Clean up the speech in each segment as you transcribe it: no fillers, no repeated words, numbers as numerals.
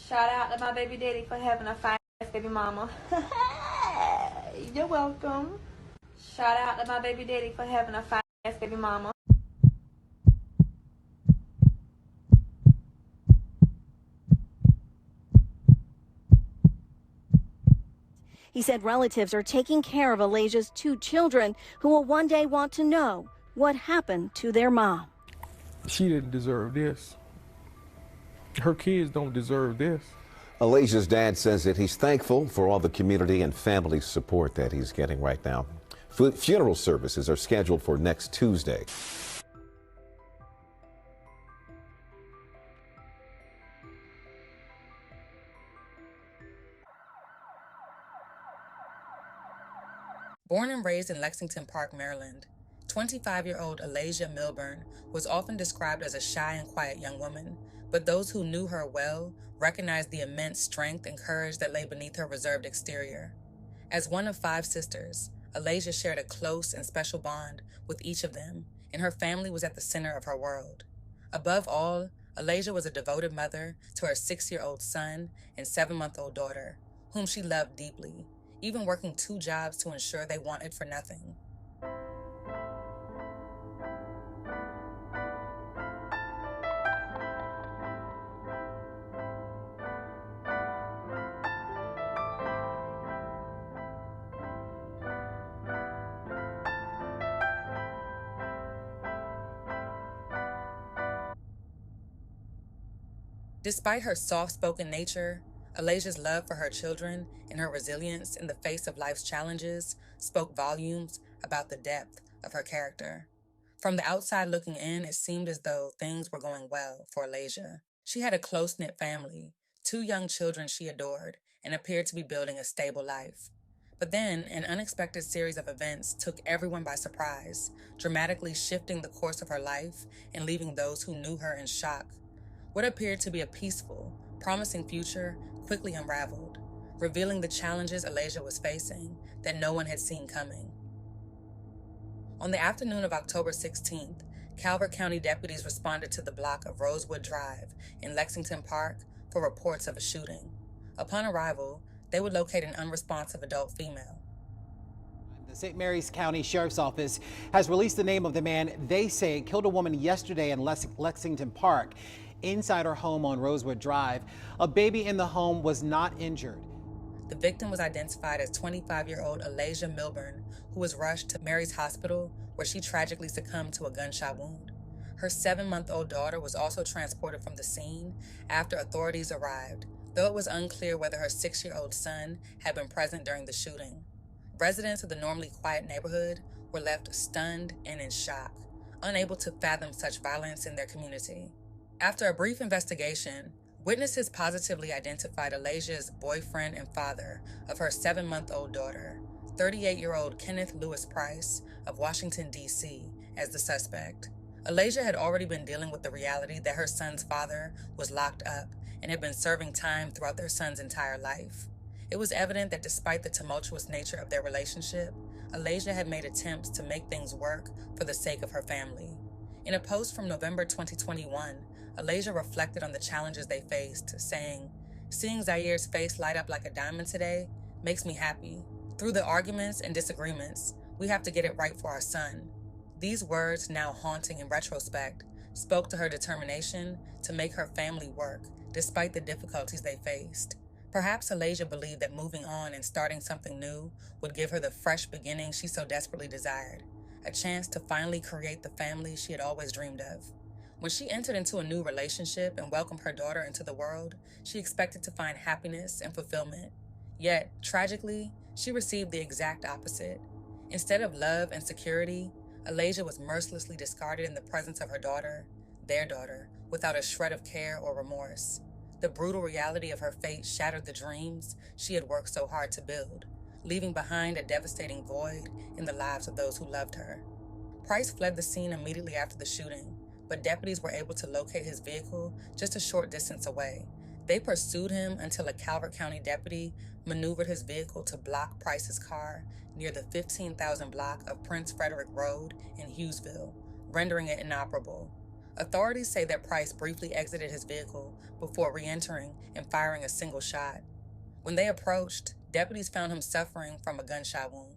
Shout out to my baby daddy for having a fine ass baby mama. You're welcome. Shout out to my baby daddy for having a fine ass baby mama. He said relatives are taking care of Alayya's 2 children who will one day want to know what happened to their mom. She didn't deserve this. Her kids don't deserve this. Alayya's dad says that he's thankful for all the community and family support that he's getting right now. Funeral services are scheduled for next Tuesday. Born and raised in Lexington Park, Maryland, 25-year-old Alayia Milburn was often described as a shy and quiet young woman, but those who knew her well recognized the immense strength and courage that lay beneath her reserved exterior. As one of 5 sisters, Alayia shared a close and special bond with each of them, and her family was at the center of her world. Above all, Alayia was a devoted mother to her 6-year-old son and 7-month-old daughter, whom she loved deeply, even working 2 jobs to ensure they wanted for nothing. Despite her soft-spoken nature, Alayya's love for her children and her resilience in the face of life's challenges spoke volumes about the depth of her character. From the outside looking in, it seemed as though things were going well for Alayia. She had a close-knit family, 2 young children she adored, and appeared to be building a stable life. But then, an unexpected series of events took everyone by surprise, dramatically shifting the course of her life and leaving those who knew her in shock. What appeared to be a peaceful, promising future quickly unraveled, revealing the challenges Alayia was facing that no one had seen coming. On the afternoon of October 16th, Calvert County deputies responded to the block of Rosewood Drive in Lexington Park for reports of a shooting. Upon arrival, they would locate an unresponsive adult female. The St. Mary's County Sheriff's Office has released the name of the man they say killed a woman yesterday in Lexington Park. Inside her home on Rosewood Drive, a baby in the home was not injured. The victim was identified as 25-year-old Alayia Milburn, who was rushed to Mary's Hospital, where she tragically succumbed to a gunshot wound. Her 7-month-old daughter was also transported from the scene after authorities arrived, though it was unclear whether her 6-year-old son had been present during the shooting. Residents of the normally quiet neighborhood were left stunned and in shock, unable to fathom such violence in their community. After a brief investigation, witnesses positively identified Alayya's boyfriend and father of her 7-month-old daughter, 38-year-old Kenneth Lewis Price of Washington, D.C., as the suspect. Alayia had already been dealing with the reality that her son's father was locked up and had been serving time throughout their son's entire life. It was evident that despite the tumultuous nature of their relationship, Alayia had made attempts to make things work for the sake of her family. In a post from November 2021, Alayia reflected on the challenges they faced, saying, "Seeing Zaire's face light up like a diamond today makes me happy. Through the arguments and disagreements, we have to get it right for our son." These words, now haunting in retrospect, spoke to her determination to make her family work despite the difficulties they faced. Perhaps Alayia believed that moving on and starting something new would give her the fresh beginning she so desperately desired, a chance to finally create the family she had always dreamed of. When she entered into a new relationship and welcomed her daughter into the world, she expected to find happiness and fulfillment. Yet, tragically, she received the exact opposite. Instead of love and security, Alayia was mercilessly discarded in the presence of her daughter, their daughter, without a shred of care or remorse. The brutal reality of her fate shattered the dreams she had worked so hard to build, leaving behind a devastating void in the lives of those who loved her. Price fled the scene immediately after the shooting, but deputies were able to locate his vehicle just a short distance away. They pursued him until a Calvert County deputy maneuvered his vehicle to block Price's car near the 15,000 block of Prince Frederick Road in Hughesville, rendering it inoperable. Authorities say that Price briefly exited his vehicle before re-entering and firing a single shot. When they approached, deputies found him suffering from a gunshot wound.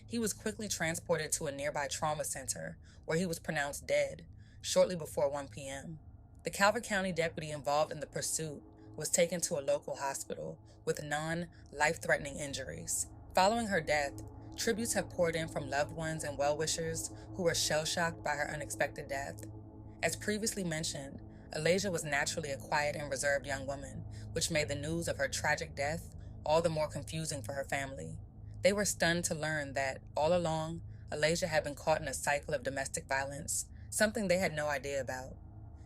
He was quickly transported to a nearby trauma center where he was pronounced dead shortly before 1 p.m. The Calvert County deputy involved in the pursuit was taken to a local hospital with non-life-threatening injuries. Following her death, tributes have poured in from loved ones and well-wishers who were shell-shocked by her unexpected death. As previously mentioned, Alayia was naturally a quiet and reserved young woman, which made the news of her tragic death all the more confusing for her family. They were stunned to learn that, all along, Alayia had been caught in a cycle of domestic violence, something they had no idea about.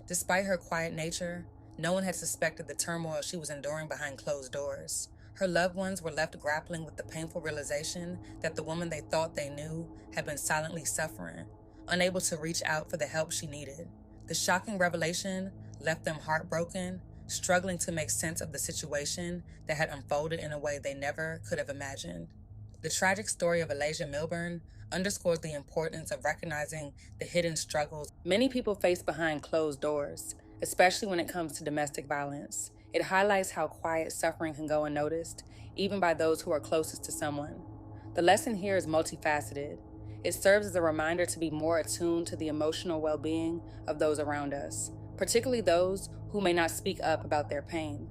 Despite her quiet nature, no one had suspected the turmoil she was enduring behind closed doors. Her loved ones were left grappling with the painful realization that the woman they thought they knew had been silently suffering, unable to reach out for the help she needed. The shocking revelation left them heartbroken, struggling to make sense of the situation that had unfolded in a way they never could have imagined. The tragic story of Alayia Milburn underscores the importance of recognizing the hidden struggles many people face behind closed doors, especially when it comes to domestic violence. It highlights how quiet suffering can go unnoticed, even by those who are closest to someone. The lesson here is multifaceted. It serves as a reminder to be more attuned to the emotional well-being of those around us, particularly those who may not speak up about their pain.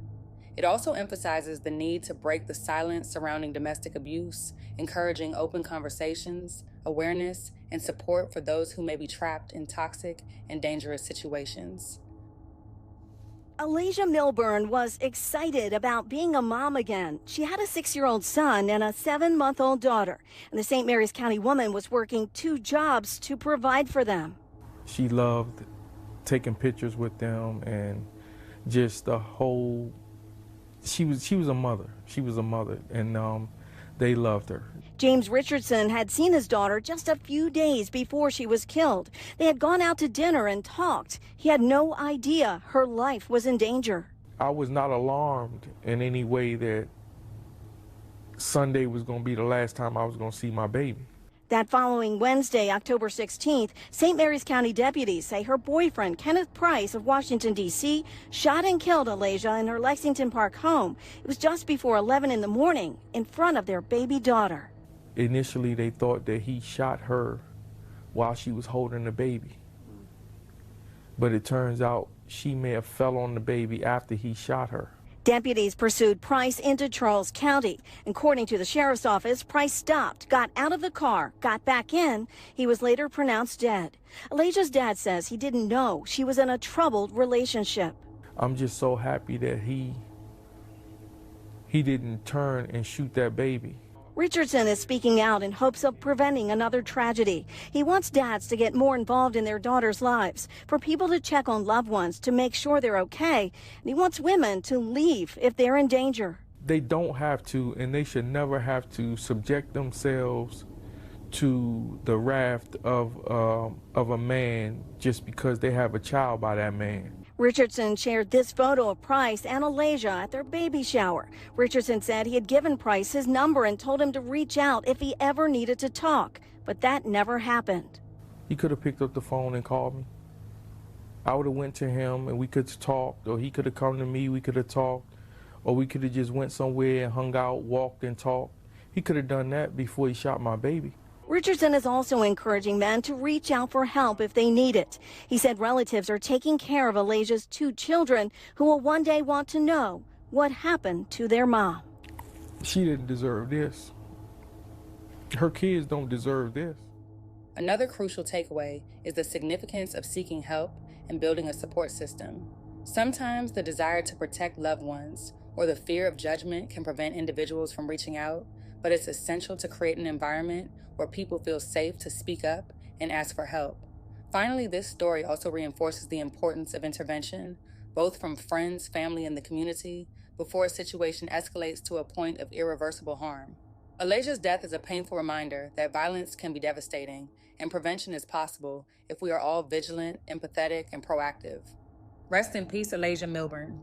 It also emphasizes the need to break the silence surrounding domestic abuse, encouraging open conversations, awareness, and support for those who may be trapped in toxic and dangerous situations. Alayia Milburn was excited about being a mom again. She had a 6-year-old son and a 7-month-old daughter, and the St. Mary's County woman was working 2 jobs to provide for them. She loved taking pictures with them and just the whole, she was a mother. She was a mother, and they loved her. James Richardson had seen his daughter just a few days before she was killed. They had gone out to dinner and talked. He had no idea her life was in danger. I was not alarmed in any way that Sunday was going to be the last time I was going to see my baby. That following Wednesday, October 16th, St. Mary's County deputies say her boyfriend, Kenneth Price of Washington, D.C., shot and killed Alayia in her Lexington Park home. It was just before 11 in the morning in front of their baby daughter. Initially, they thought that he shot her while she was holding the baby. But it turns out she may have fell on the baby after he shot her. Deputies pursued Price into Charles County. According to the sheriff's office, Price stopped, got out of the car, got back in. He was later pronounced dead. Alayya's dad says he didn't know she was in a troubled relationship. I'm just so happy that he didn't turn and shoot that baby. Richardson is speaking out in hopes of preventing another tragedy. He wants dads to get more involved in their daughters' lives, for people to check on loved ones to make sure they're okay, and he wants women to leave if they're in danger. They don't have to, and they should never have to subject themselves to the wrath of a man just because they have a child by that man. Richardson shared this photo of Price and Alayia at their baby shower. Richardson said he had given Price his number and told him to reach out if he ever needed to talk, but that never happened. He could have picked up the phone and called me. I would have went to him and we could have talked, or he could have come to me, we could have talked, or we could have just went somewhere and hung out, walked and talked. He could have done that before he shot my baby. Richardson is also encouraging men to reach out for help if they need it. He said relatives are taking care of Alayya's 2 children who will one day want to know what happened to their mom. She didn't deserve this. Her kids don't deserve this. Another crucial takeaway is the significance of seeking help and building a support system. Sometimes the desire to protect loved ones or the fear of judgment can prevent individuals from reaching out, but it's essential to create an environment where people feel safe to speak up and ask for help. Finally, this story also reinforces the importance of intervention, both from friends, family, and the community, before a situation escalates to a point of irreversible harm. Alayya's death is a painful reminder that violence can be devastating, and prevention is possible if we are all vigilant, empathetic, and proactive. Rest in peace, Alayia Milburn.